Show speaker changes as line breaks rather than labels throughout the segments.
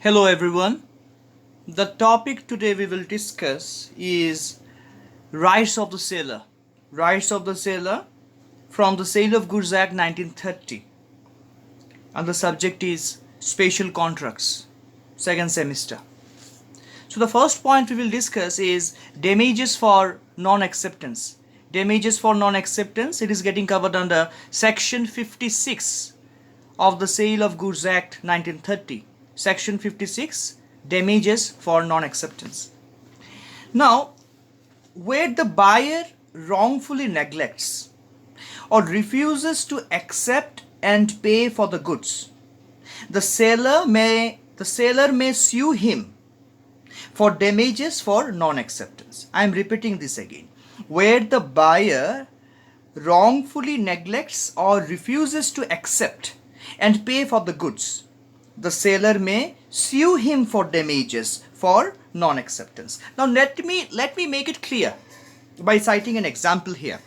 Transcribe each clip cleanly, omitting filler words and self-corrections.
Hello everyone. The topic today we will discuss is rights of the seller. Rights of the seller from the Sale of Goods Act 1930. And the subject is special contracts, second semester. So the first point we will discuss is damages for non-acceptance. Damages for non-acceptance, it is getting covered under section 56 of the Sale of Goods Act 1930. Section 56, damages for non-acceptance. Now, where the buyer wrongfully neglects or refuses to accept and pay for the goods, the seller may sue him for damages for non-acceptance. I am repeating this again. Where the buyer wrongfully neglects or refuses to accept and pay for the goods, the seller may sue him for damages for non-acceptance. Now let me make it clear by citing an example here.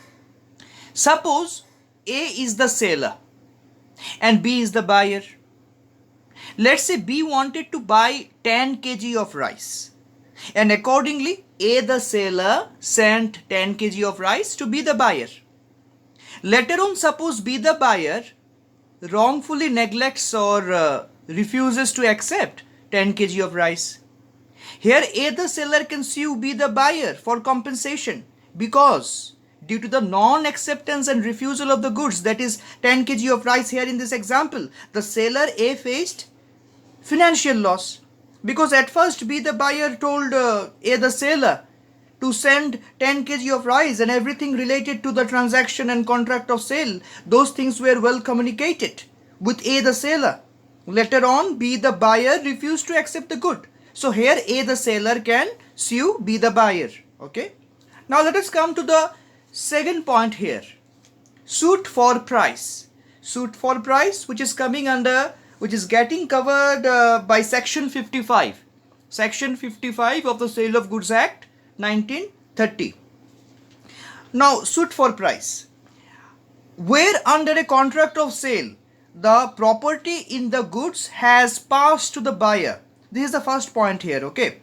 Suppose A is the seller and B is the buyer. Let's say B wanted to buy 10 kg of rice, and accordingly A the seller sent 10 kg of rice to B the buyer. Later on, suppose B the buyer wrongfully neglects or refuses to accept 10 kg of rice. Here A the seller can sue B the buyer for compensation because due to the non-acceptance and refusal of the goods, that is 10 kg of rice here in this example, the seller A faced financial loss because at first B the buyer told A the seller to send 10 kg of rice and everything related to the transaction and contract of sale, those things were well communicated with A the seller. Later on, B the buyer refused to accept the good. So here A the seller can sue B the buyer. Okay. Now let us come to the second point here. Suit for price. Suit for price, which is getting covered by section 55. Section 55 of the Sale of Goods Act 1930. Now, suit for price. Where under a contract of sale, the property in the goods has passed to the buyer. This is the first point here, okay?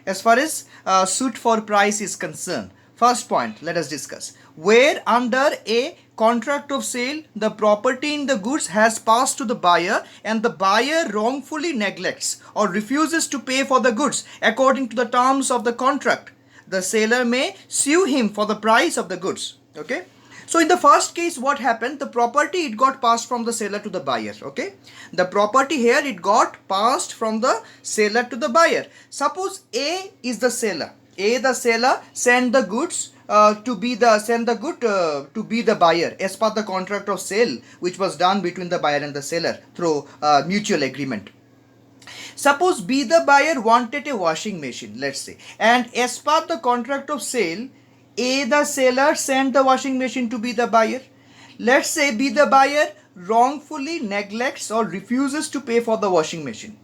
As far as suit for price is concerned. First point, let us discuss. Where under a contract of sale, the property in the goods has passed to the buyer and the buyer wrongfully neglects or refuses to pay for the goods according to the terms of the contract, the seller may sue him for the price of the goods, okay? So in the first case, what happened? The property, it got passed from the seller to the buyer, okay? The property here, it got passed from the seller to the buyer. Suppose A is the seller. A the seller send the goods to be the buyer as per the contract of sale which was done between the buyer and the seller through mutual agreement. Suppose B the buyer wanted a washing machine, let's say, and as per the contract of sale, A the seller sent the washing machine to B the buyer. Let's say B the buyer wrongfully neglects or refuses to pay for the washing machine.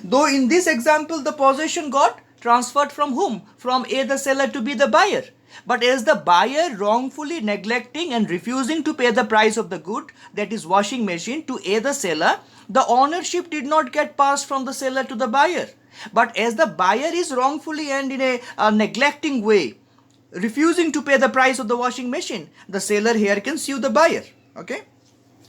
Though in this example the possession got transferred from whom? From A the seller to B the buyer. But as the buyer wrongfully neglecting and refusing to pay the price of the good, that is washing machine, to A the seller, the ownership did not get passed from the seller to the buyer. But as the buyer is wrongfully and in a neglecting way refusing to pay the price of the washing machine, the seller here can sue the buyer, okay?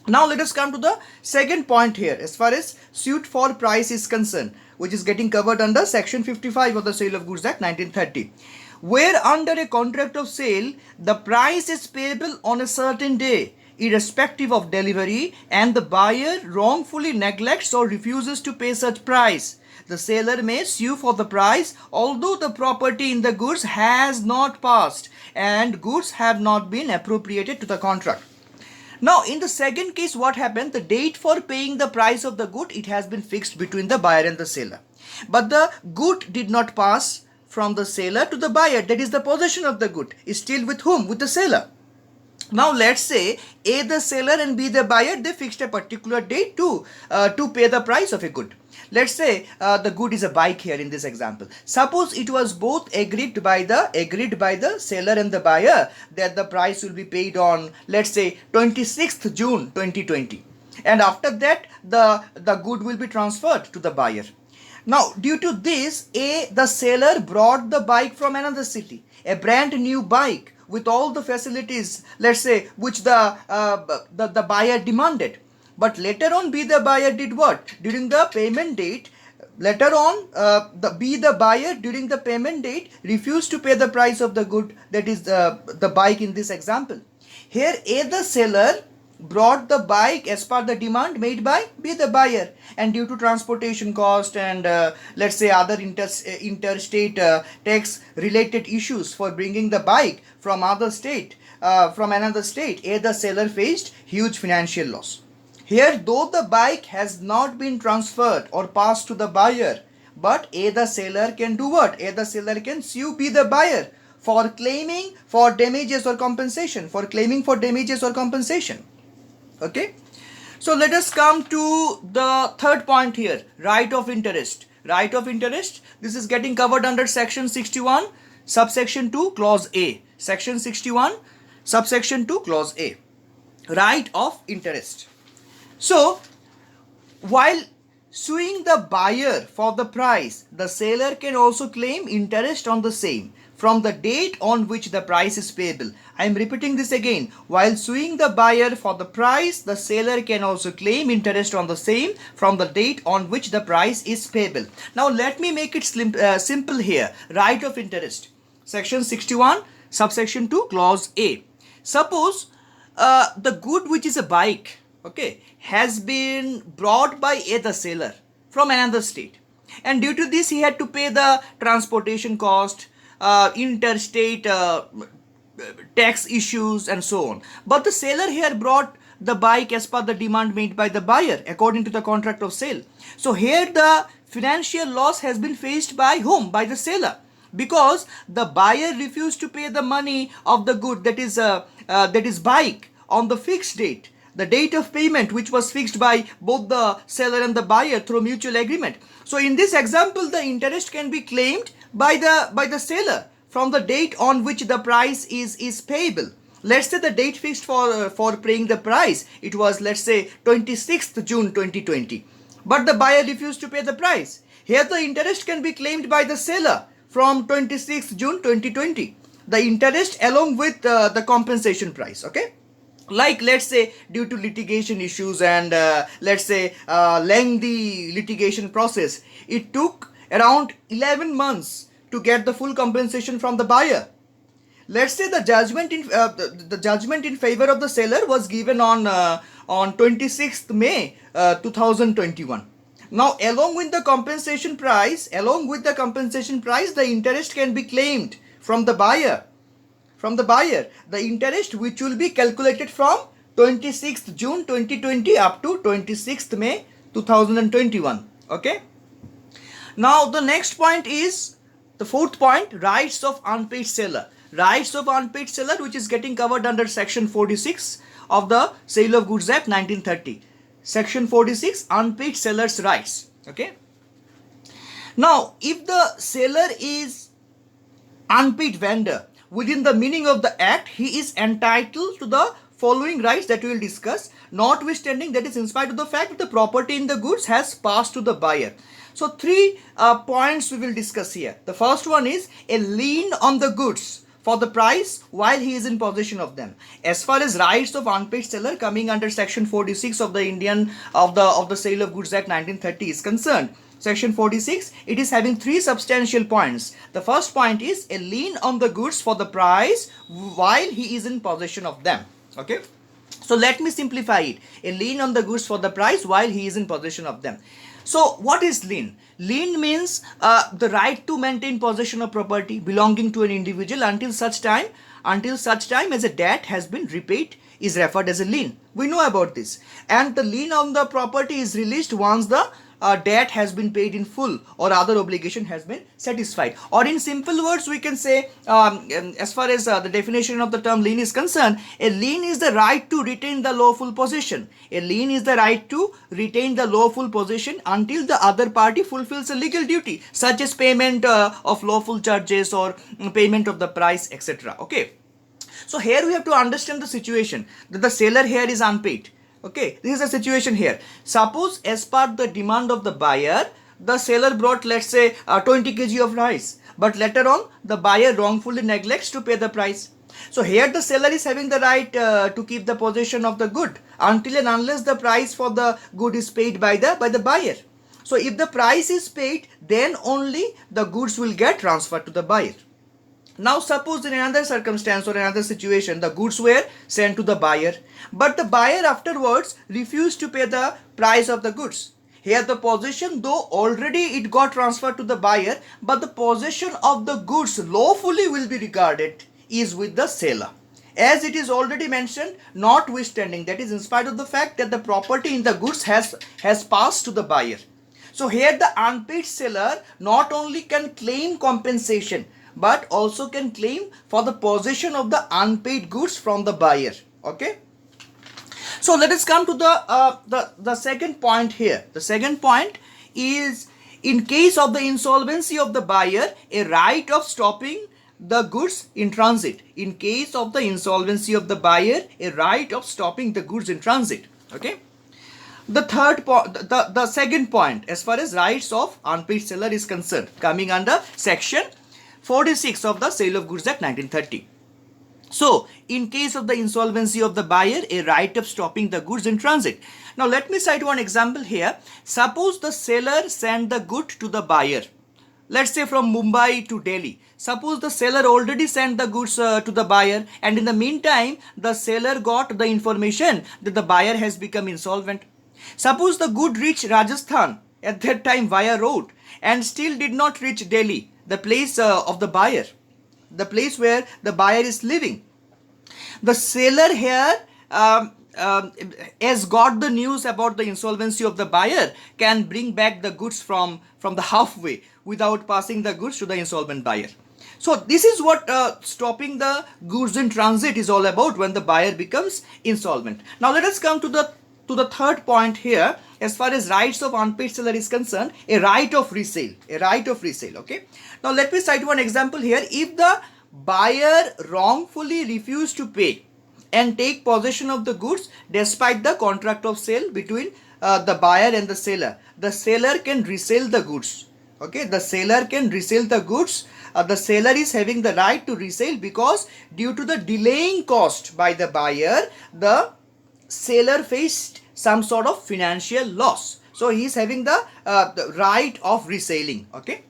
Now let us come to the second point here as far as suit for price is concerned, which is getting covered under section 55 of the Sale of Goods Act 1930. Where under a contract of sale, the price is payable on a certain day, irrespective of delivery, and the buyer wrongfully neglects or refuses to pay such price, the seller may sue for the price although the property in the goods has not passed and goods have not been appropriated to the contract. Now in the second case, what happened? The date for paying the price of the good, it has been fixed between the buyer and the seller. But the good did not pass from the seller to the buyer, that is the possession of the good is still with whom? With the seller. Now let's say A the seller and B the buyer, they fixed a particular date to pay the price of a good. Let's say the good is a bike here in this example. Suppose it was both agreed by the seller and the buyer that the price will be paid on, let's say, 26th June 2020. And after that, the good will be transferred to the buyer. Now, due to this, the seller brought the bike from another city, a brand new bike with all the facilities, let's say, which the buyer demanded. But later on, the buyer did what? During the payment date, later on, the buyer during the payment date refused to pay the price of the good, that is the bike in this example. Here, the seller brought the bike as per the demand made by the buyer, and due to transportation cost and let's say other interstate tax related issues for bringing the bike from another state, the seller faced huge financial loss. Here, though the bike has not been transferred or passed to the buyer, but the seller can do what? The seller can sue the buyer for claiming for damages or compensation, Okay, so let us come to the third point here, right of interest. Right of interest, this is getting covered under section 61, subsection 2, clause A. Section 61, subsection 2, clause A. Right of interest. So, while suing the buyer for the price, the seller can also claim interest on the same from the date on which the price is payable. I am repeating this again. While suing the buyer for the price, the seller can also claim interest on the same from the date on which the price is payable. Now let me make it simple here. Right of interest. Section 61, subsection 2, clause A. Suppose the good, which is a bike, okay, has been brought by the seller from another state, and due to this he had to pay the transportation cost, interstate tax issues and so on. But the seller here brought the bike as per the demand made by the buyer according to the contract of sale. So here the financial loss has been faced by whom? By the seller, because the buyer refused to pay the money of the good, that is bike, on the fixed date, the date of payment which was fixed by both the seller and the buyer through mutual agreement. So in this example, the interest can be claimed by the seller from the date on which the price is payable. Let's say the date fixed for paying the price, it was, let's say, 26th June 2020. But the buyer refused to pay the price. Here the interest can be claimed by the seller from 26th June 2020. The interest along with the compensation price, okay? Like, let's say, due to litigation issues and let's say lengthy litigation process, it took around 11 months to get the full compensation from the buyer. Let's say the judgment in favor of the seller was given on 26th May 2021. Now, along with the compensation price, the interest can be claimed from the buyer. The interest which will be calculated from 26th June 2020 up to 26th May 2021. Okay. Now the next point is the fourth point, rights of unpaid seller. Rights of unpaid seller, which is getting covered under section 46 of the Sale of Goods Act 1930. Section 46, unpaid seller's rights. Okay. Now, if the seller is unpaid vendor, within the meaning of the act, he is entitled to the following rights that we will discuss, notwithstanding, that is, in spite of the fact that the property in the goods has passed to the buyer. So three points we will discuss here. The first one is a lien on the goods for the price while he is in possession of them. As far as rights of unpaid seller coming under section 46 of the Sale of Goods Act 1930 is concerned, section 46, it is having three substantial points. The first point is a lien on the goods for the price while he is in possession of them. Okay. So let me simplify it. A lien on the goods for the price while he is in possession of them. So what is lien? Lien means the right to maintain possession of property belonging to an individual until such time as a debt has been repaid is referred as a lien. We know about this. And the lien on the property is released once the debt has been paid in full or other obligation has been satisfied. Or in simple words, we can say, as far as the definition of the term lien is concerned, a lien is the right to retain the lawful possession. A lien is the right to retain the lawful possession until the other party fulfills a legal duty, such as payment of lawful charges or payment of the price, etc. Okay. So here we have to understand the situation that the seller here is unpaid. Okay, this is the situation here. Suppose as per the demand of the buyer, the seller brought, let's say, 20 kg of rice, but later on the buyer wrongfully neglects to pay the price. So here the seller is having the right to keep the possession of the good until and unless the price for the good is paid by the buyer. So if the price is paid, then only the goods will get transferred to the buyer. Now suppose in another circumstance or another situation, the goods were sent to the buyer, but the buyer afterwards refused to pay the price of the goods. Here the possession, though already it got transferred to the buyer, but the possession of the goods lawfully will be regarded is with the seller. As it is already mentioned, notwithstanding, that is in spite of the fact that the property in the goods has passed to the buyer. So here the unpaid seller not only can claim compensation, but also can claim for the possession of the unpaid goods from the buyer. Okay. So let us come to the second point here. The second point is, in case of the insolvency of the buyer, a right of stopping the goods in transit. In case of the insolvency of the buyer, a right of stopping the goods in transit. Okay. The second point, as far as rights of unpaid seller is concerned, coming under section 46 of the Sale of Goods Act 1930. So, in case of the insolvency of the buyer, a right of stopping the goods in transit. Now, let me cite one example here. Suppose the seller sent the good to the buyer. Let's say from Mumbai to Delhi. Suppose the seller already sent the goods to the buyer, and in the meantime, the seller got the information that the buyer has become insolvent. Suppose the good reached Rajasthan at that time via road and still did not reach Delhi, the place of the buyer, the place where the buyer is living. The seller here, as got the news about the insolvency of the buyer, can bring back the goods from the halfway without passing the goods to the insolvent buyer. So this is what stopping the goods in transit is all about when the buyer becomes insolvent. Now let us come to the third point here. As far as rights of unpaid seller is concerned, a right of resale. A right of resale. Okay. Now let me cite one example here. If the buyer wrongfully refused to pay and take possession of the goods despite the contract of sale between the buyer and the seller can resell the goods. Okay. The seller can resell the goods. The seller is having the right to resell because due to the delaying cost by the buyer, the seller faced some sort of financial loss. So he is having the right of reselling. Okay.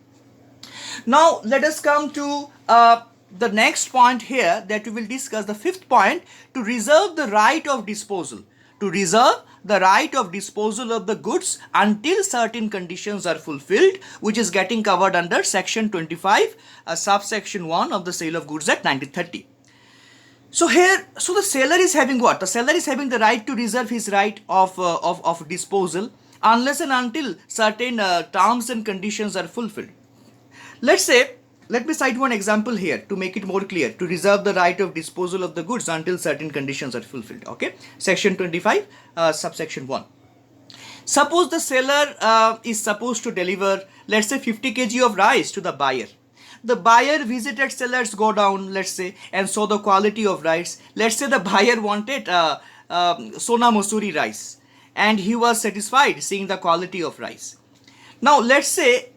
Now let us come to the next point here that we will discuss. The fifth point, to reserve the right of disposal. To reserve the right of disposal of the goods until certain conditions are fulfilled, which is getting covered under section 25 subsection 1 of the Sale of Goods Act 1930. So here, so the seller is having what? The seller is having the right to reserve his right of disposal unless and until certain terms and conditions are fulfilled. Let's say, let me cite one example here to make it more clear. To reserve the right of disposal of the goods until certain conditions are fulfilled. Okay, section 25 subsection 1. Suppose the seller is supposed to deliver, let's say, 50 kg of rice to the buyer. The buyer visited seller's godown, let's say, and saw the quality of rice. Let's say the buyer wanted Sona Masuri rice and he was satisfied seeing the quality of rice. Now, let's say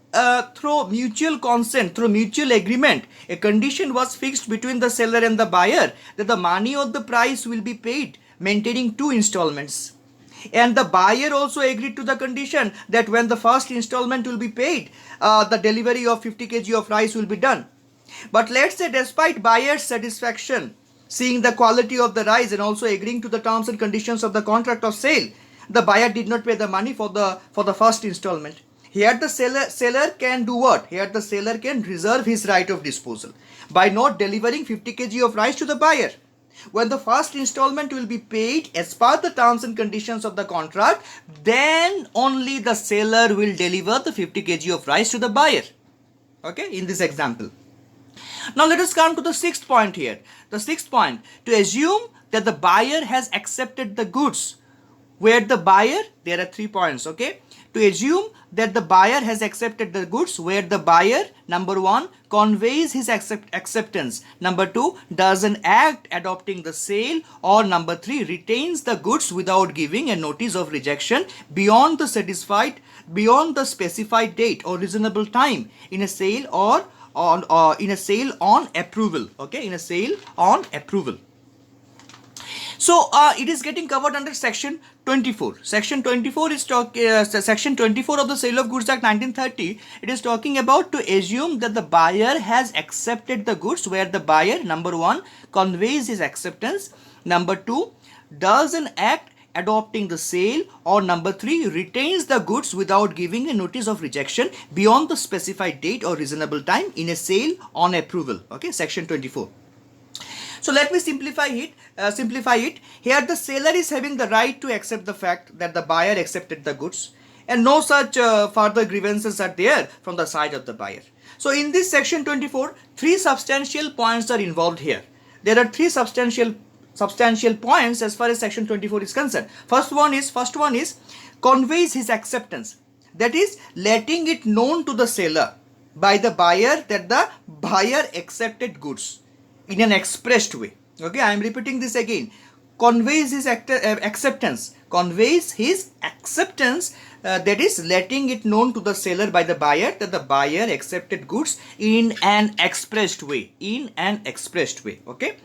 through mutual consent, through mutual agreement, a condition was fixed between the seller and the buyer that the money of the price will be paid, maintaining 2 installments. And the buyer also agreed to the condition that when the first installment will be paid, the delivery of 50 kg of rice will be done. But let's say despite buyer's satisfaction, seeing the quality of the rice and also agreeing to the terms and conditions of the contract of sale, the buyer did not pay the money for the first installment. Here the seller can do what? Here the seller can reserve his right of disposal by not delivering 50 kg of rice to the buyer. When the first installment will be paid as per the terms and conditions of the contract, then only the seller will deliver the 50 kg of rice to the buyer. Okay, in this example. Now let us come to the sixth point here. The sixth point, to assume that the buyer has accepted the goods. Where the buyer, there are 3 points, okay. To assume that the buyer has accepted the goods, where the buyer, number 1, conveys his acceptance, number 2, does an act adopting the sale, or number 3, retains the goods without giving a notice of rejection beyond the beyond the specified date or reasonable time in a sale or on approval. Okay, in a sale on approval. So it is getting covered under section 24. Section 24 is section 24 of the Sale of Goods Act 1930. It is talking about to assume that the buyer has accepted the goods, where the buyer, number 1, conveys his acceptance, number 2, does an act adopting the sale, or number 3, retains the goods without giving a notice of rejection beyond the specified date or reasonable time in a sale on approval. Okay, section 24. So let me simplify it. Here the seller is having the right to accept the fact that the buyer accepted the goods, and no such further grievances are there from the side of the buyer. So in this section 24, 3 substantial points are involved here. There are 3 substantial points as far as section 24 is concerned. First one is conveys his acceptance. That is, letting it known to the seller by the buyer that the buyer accepted goods in an expressed way. Okay, I am repeating this again. Conveys his acceptance. Conveys his acceptance, that is, letting it known to the seller by the buyer that the buyer accepted goods in an expressed way. In an expressed way. Okay.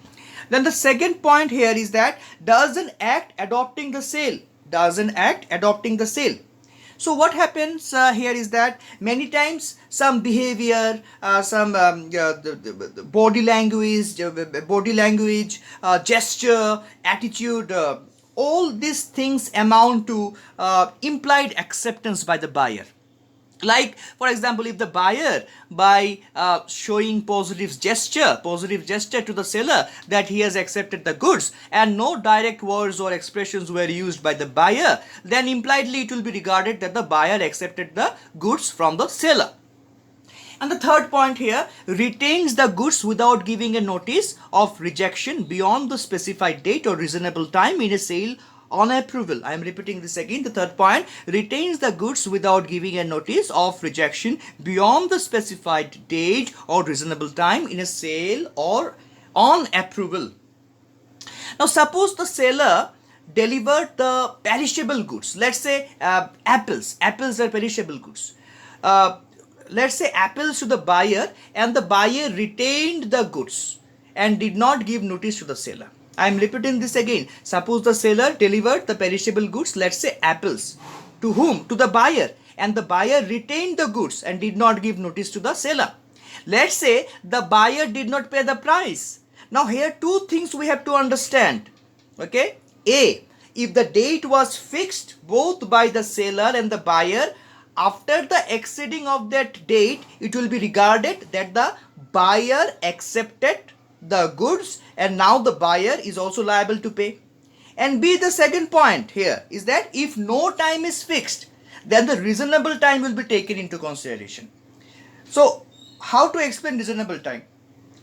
Then the second point here is that does an act adopting the sale. Does an act adopting the sale. So what happens here is that many times some behavior, some body language, gesture, attitude, all these things amount to implied acceptance by the buyer. Like, for example, if the buyer, by showing positive gesture to the seller that he has accepted the goods, and no direct words or expressions were used by the buyer, then impliedly it will be regarded that the buyer accepted the goods from the seller. And the third point here, retains the goods without giving a notice of rejection beyond the specified date or reasonable time in a sale on approval. I am repeating this again. The third point, retains the goods without giving a notice of rejection beyond the specified date or reasonable time in a sale or on approval. Now suppose the seller delivered the perishable goods. Let's say apples. Apples are perishable goods. Let's say apples to the buyer, and the buyer retained the goods and did not give notice to the seller. I am repeating this again. Suppose the seller delivered the perishable goods, let's say apples. To whom? To the buyer. And the buyer retained the goods and did not give notice to the seller. Let's say the buyer did not pay the price. Now here 2 things we have to understand. Okay. A, if the date was fixed both by the seller and the buyer, after the exceeding of that date, it will be regarded that the buyer accepted the goods and now the buyer is also liable to pay. And B, the second point here is that if no time is fixed, then the reasonable time will be taken into consideration. So how to explain reasonable time?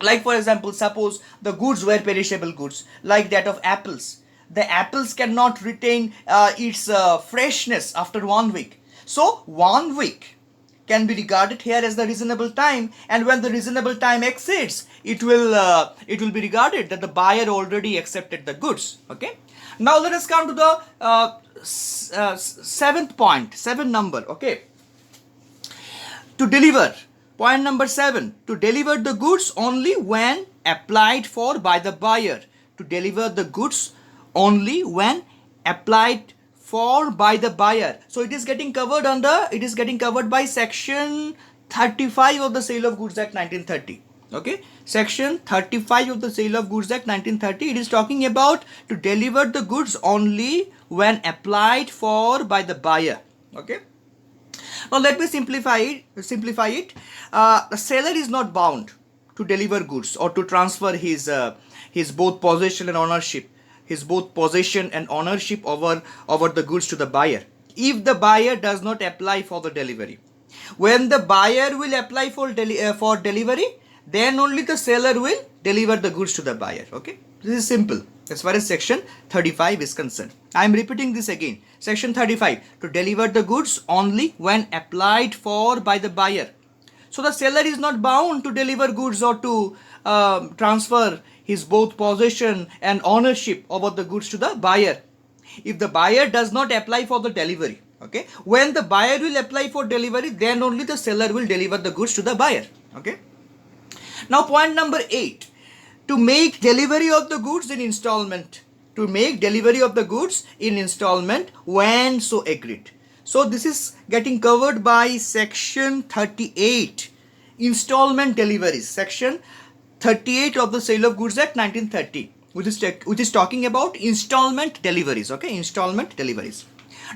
Like, for example, suppose the goods were perishable goods, like that of apples. The apples cannot retain its freshness after 1 week. So 1 week can be regarded here as the reasonable time, and when the reasonable time exceeds, it will be regarded that the buyer already accepted the goods. Okay. Now let us come to the 7th point, 7 number. Okay. To deliver, point number 7, to deliver the goods only when applied for by the buyer. To deliver the goods only when applied for by the buyer. So it is getting covered by section 35 of the Sale of Goods Act 1930. Okay, section 35 of the Sale of Goods Act 1930. It is talking about to deliver the goods only when applied for by the buyer. Okay. Now let me simplify it. The seller is not bound to deliver goods or to transfer his both possession and ownership. Over the goods to the buyer, if the buyer does not apply for the delivery. When the buyer will apply for delivery, then only the seller will deliver the goods to the buyer. Okay, this is simple as far as section 35 is concerned. I am repeating this again. Section 35, to deliver the goods only when applied for by the buyer. So the seller is not bound to deliver goods or to transfer his both possession and ownership over the goods to the buyer if the buyer does not apply for the delivery. Okay, when the buyer will apply for delivery, then only the seller will deliver the goods to the buyer. Okay. Now point number 8, to make delivery of the goods in installment. To make delivery of the goods in installment when so agreed. So this is getting covered by section 38, installment deliveries, section 38 of the Sale of Goods Act 1930, which is talking about installment deliveries. Okay, installment deliveries.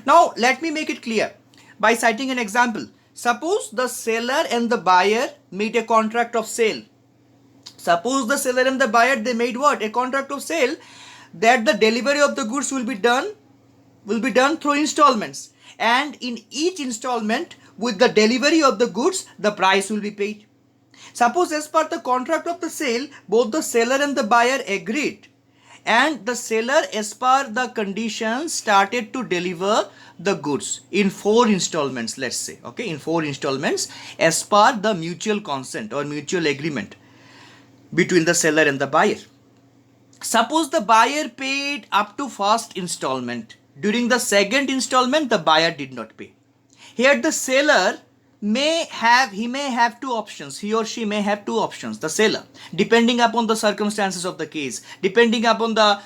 Now let me make it clear by citing an example. Suppose the seller and the buyer made a contract of sale. Suppose the seller and the buyer, they made what? A contract of sale, that the delivery of the goods will be done through installments, and in each installment with the delivery of the goods the price will be paid. Suppose as per the contract of the sale, both the seller and the buyer agreed, and the seller as per the conditions started to deliver the goods in 4 installments, let's say. Okay, in 4 installments as per the mutual consent or mutual agreement between the seller and the buyer. Suppose the buyer paid up to first installment. During the second installment, the buyer did not pay. Here the seller may have 2 options. He or she may have 2 options, the seller, depending upon the circumstances of the case, depending upon the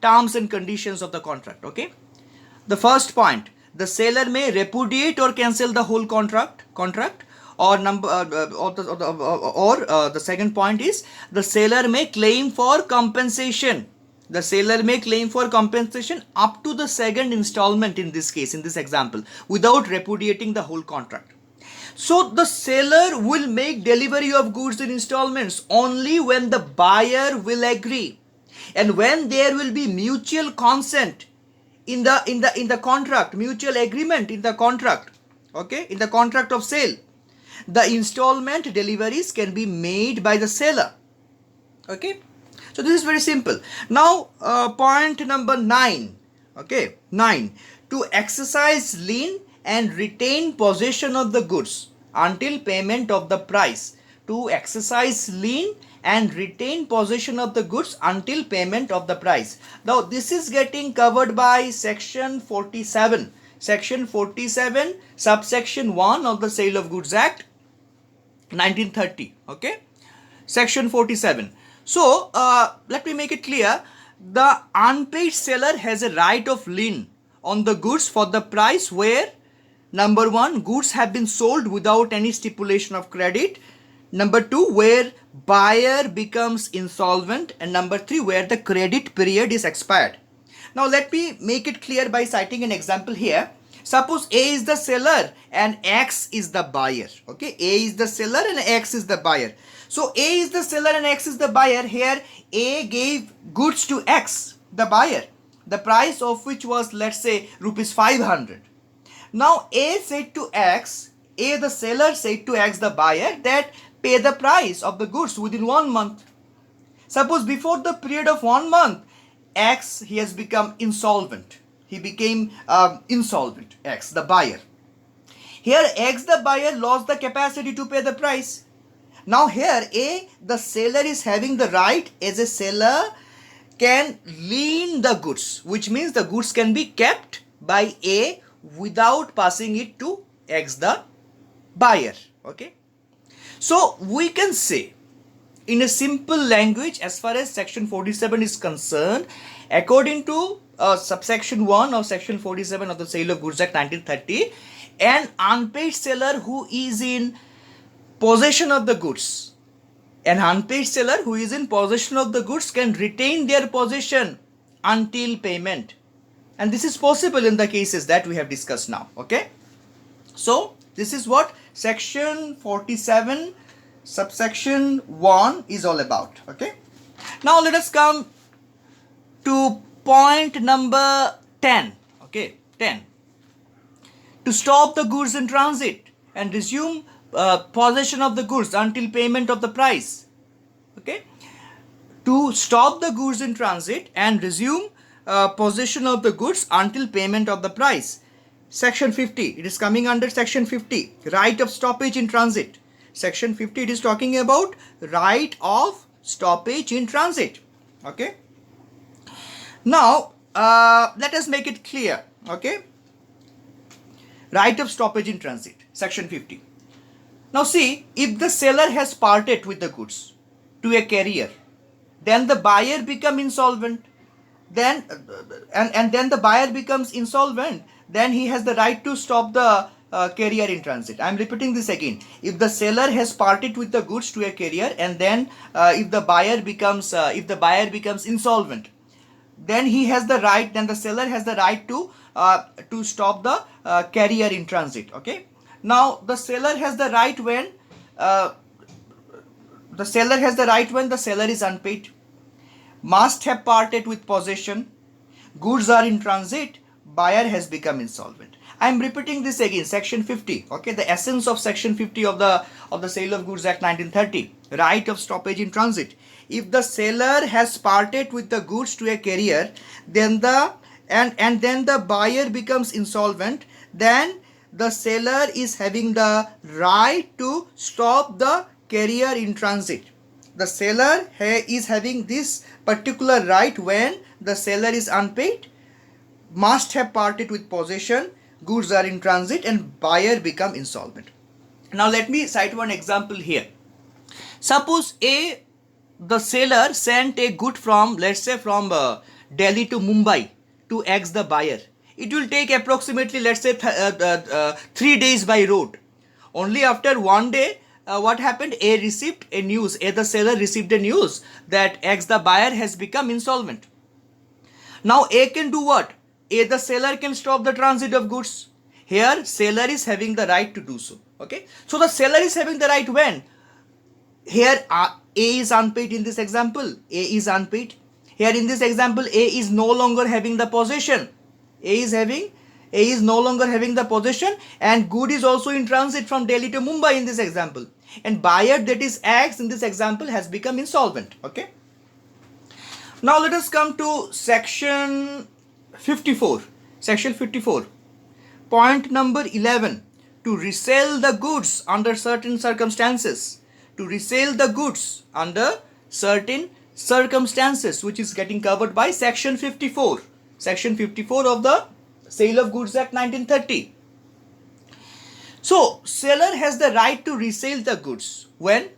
terms and conditions of the contract. Okay. The first point, the seller may repudiate or cancel the whole contract, or the second point is the seller may claim for compensation. The seller may claim for compensation up to the second installment in this case, in this example, without repudiating the whole contract. So the seller will make delivery of goods in installments only when the buyer will agree, and when there will be mutual consent in the contract, mutual agreement in the contract. Okay, in the contract of sale, the installment deliveries can be made by the seller. Okay, so this is very simple. Now point number 9. Okay, 9, to exercise lien and retain possession of the goods until payment of the price. To exercise lien and retain possession of the goods until payment of the price. Now this is getting covered by section 47, subsection 1 of the Sale of Goods Act 1930. Okay, section 47. So let me make it clear. The unpaid seller has a right of lien on the goods for the price where, number 1, goods have been sold without any stipulation of credit. Number 2, where buyer becomes insolvent. And number 3, where the credit period is expired. Now let me make it clear by citing an example here. Suppose A is the seller and X is the buyer. Okay, A is the seller and X is the buyer. So A is the seller and X is the buyer. Here A gave goods to X, the buyer, the price of which was, let's say, rupees 500. Now A said to X, A the seller said to X the buyer that pay the price of the goods within 1 month. Suppose before the period of 1 month, X, he has become insolvent. He became insolvent, X the buyer. Here X the buyer lost the capacity to pay the price. Now here A the seller is having the right, as a seller, can lien the goods, which means the goods can be kept by A without passing it to X the buyer. Okay, so we can say in a simple language, as far as section 47 is concerned, according to subsection 1 of section 47 of the Sale of Goods Act 1930, an unpaid seller who is in possession of the goods, an unpaid seller who is in possession of the goods can retain their possession until payment. And this is possible in the cases that we have discussed now. Okay, so this is what section 47 subsection 1 is all about. Okay, now let us come to point number 10. Okay, 10, to stop the goods in transit and resume possession of the goods until payment of the price. Okay, to stop the goods in transit and resume possession of the goods until payment of the price. Section 50, it is coming under section 50, right of stoppage in transit. Section 50, it is talking about right of stoppage in transit. Okay, now let us make it clear. Okay, Right of stoppage in transit, section 50. Now see, if the seller has parted with the goods to a carrier, then the buyer become insolvent. Then and then the buyer becomes insolvent. Then he has the right to stop the carrier in transit. I am repeating this again. If the seller has parted with the goods to a carrier, and then if the buyer becomes insolvent, then he has the right. Then the seller has the right to stop the carrier in transit. Okay. Now the seller has the right when uh, the seller is unpaid, must have parted with possession, goods are in transit, buyer has become insolvent. I am repeating this again, section 50. Okay, the essence of section 50 of the Sale of Goods Act 1930, right of stoppage in transit. If the seller has parted with the goods to a carrier, then then the buyer becomes insolvent, then the seller is having the right to stop the carrier in transit. The seller is having this particular right when the seller is unpaid, must have parted with possession, goods are in transit, and buyer become insolvent. Now let me cite one example here. Suppose the seller sent a good from, let's say, from Delhi to Mumbai to X the buyer. It will take approximately, let's say, 3 days by road. Only after 1 day, what happened? The seller received a news that X the buyer has become insolvent. Now A can do what? The seller can stop the transit of goods. Here seller is having the right to do so. Okay. So the seller is having the right when? Here A is unpaid in this example. A is unpaid. Here in this example, A is no longer having the possession. A is no longer having the possession, and good is also in transit from Delhi to Mumbai in this example. And buyer, that is X in this example, has become insolvent. Okay. Now let us come to section 54. Section 54. Point number 11. To resell the goods under certain circumstances. To resell the goods under certain circumstances, which is getting covered by section 54. Section 54 of the Sale of Goods Act 1930. So seller has the right to resell the goods when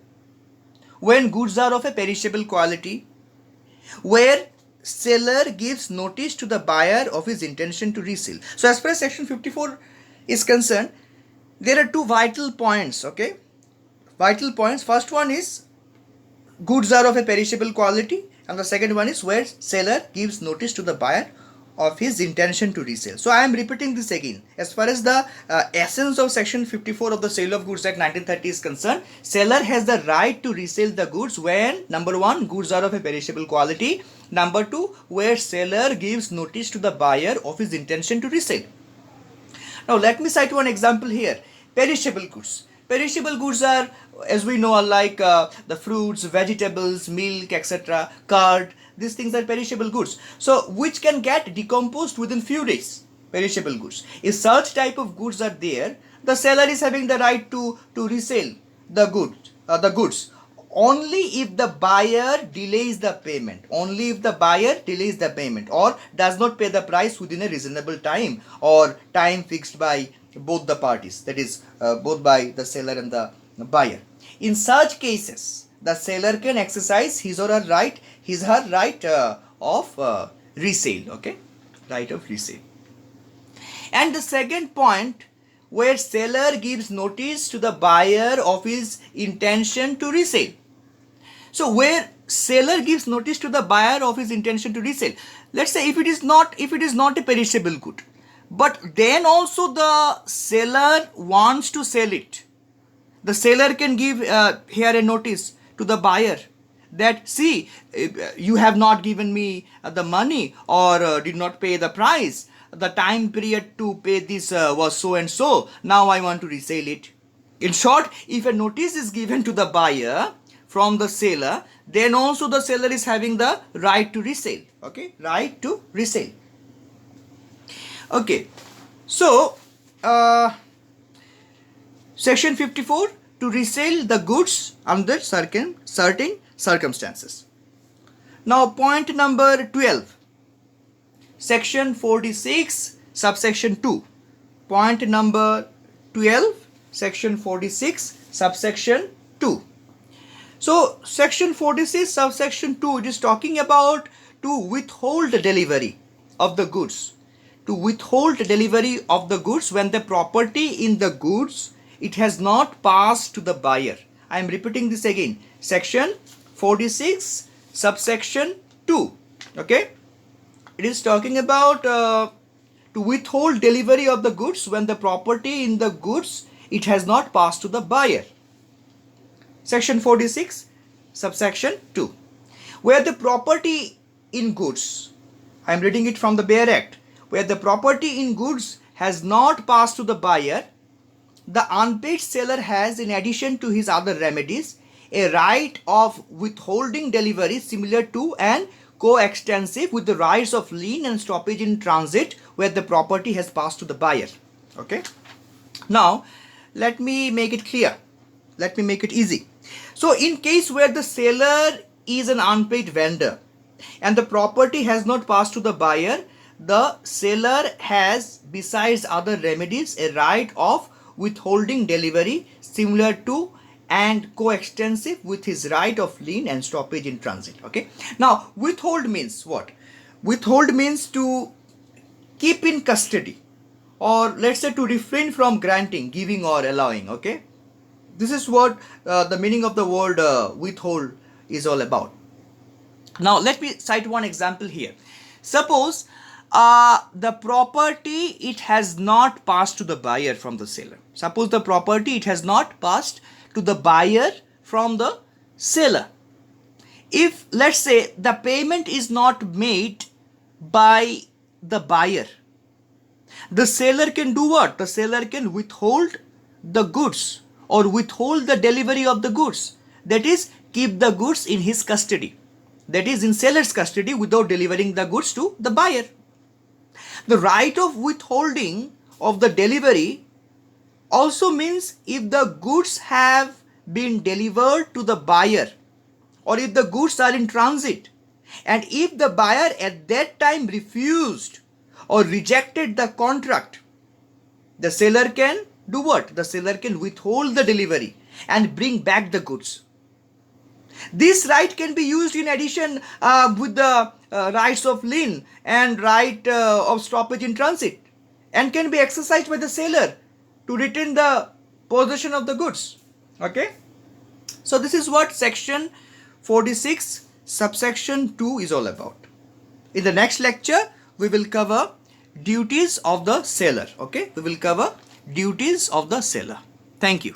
goods are of a perishable quality, where seller gives notice to the buyer of his intention to resell. So as far as section 54 is concerned, there are two vital points. Okay, vital points. First one is goods are of a perishable quality, and the second one is where seller gives notice to the buyer of his intention to resell. So I am repeating this again. As far as the essence of section 54 of the Sale of Goods Act 1930 is concerned, seller has the right to resell the goods when, number one, goods are of a perishable quality, number two, where seller gives notice to the buyer of his intention to resell. Now let me cite one example here. Perishable goods. Perishable goods are, as we know, are like the fruits, vegetables, milk, etc., curd. These things are perishable goods. So which can get decomposed within few days. Perishable goods. If such type of goods are there, the seller is having the right to resell the goods. Only if the buyer delays the payment. Only if the buyer delays the payment or does not pay the price within a reasonable time or time fixed by both the parties. That is, both by the seller and the buyer. In such cases, the seller can exercise his or her right of resale. Okay, right of resale. And the second point, where seller gives notice to the buyer of his intention to resell. So where seller gives notice to the buyer of his intention to resell, let's say if it is not a perishable good, but then also the seller wants to sell it, the seller can give here a notice to the buyer that, see, you have not given me the money or did not pay the price. The time period to pay this was so and so. Now I want to resell it. In short, if a notice is given to the buyer from the seller, then also the seller is having the right to resell. Okay, right to resell. Okay, so section 54, to resell the goods under certain circumstances. Now point number 12, section 46, subsection 2, point number 12, section 46, subsection 2. So section 46, subsection 2, it is talking about to withhold delivery of the goods. To withhold delivery of the goods when the property in the goods, it has not passed to the buyer. I am repeating this again. Section 46, subsection 2. Okay. It is talking about to withhold delivery of the goods when the property in the goods, it has not passed to the buyer. Section 46, subsection 2. Where the property in goods, I am reading it from the Bare Act, where the property in goods has not passed to the buyer, the unpaid seller has, in addition to his other remedies, a right of withholding delivery similar to and coextensive with the rights of lien and stoppage in transit where the property has passed to the buyer. Okay. Now, let me make it clear. Let me make it easy. So, in case where the seller is an unpaid vendor and the property has not passed to the buyer, the seller has, besides other remedies, a right of withholding delivery similar to and coextensive with his right of lien and stoppage in transit. Okay. Now, withhold means what? Withhold means to keep in custody, or let's say to refrain from granting, giving or allowing. Okay. This is what the meaning of the word withhold is all about. Now, let me cite one example here. Suppose the property, it has not passed to the buyer from the seller. Suppose the property, it has not passed to the buyer from the seller. If, let's say, the payment is not made by the buyer, the seller can do what? The seller can withhold the goods or withhold the delivery of the goods. That is, keep the goods in his custody. That is, in seller's custody without delivering the goods to the buyer. The right of withholding of the delivery also means if the goods have been delivered to the buyer or if the goods are in transit, and if the buyer at that time refused or rejected the contract, the seller can do what? The seller can withhold the delivery and bring back the goods. This right can be used in addition with the rights of lien and right of stoppage in transit, and can be exercised by the seller to retain the possession of the goods. Okay. So this is what section 46 subsection 2 is all about. In the next lecture, we will cover duties of the seller. Okay. We will cover duties of the seller. Thank you.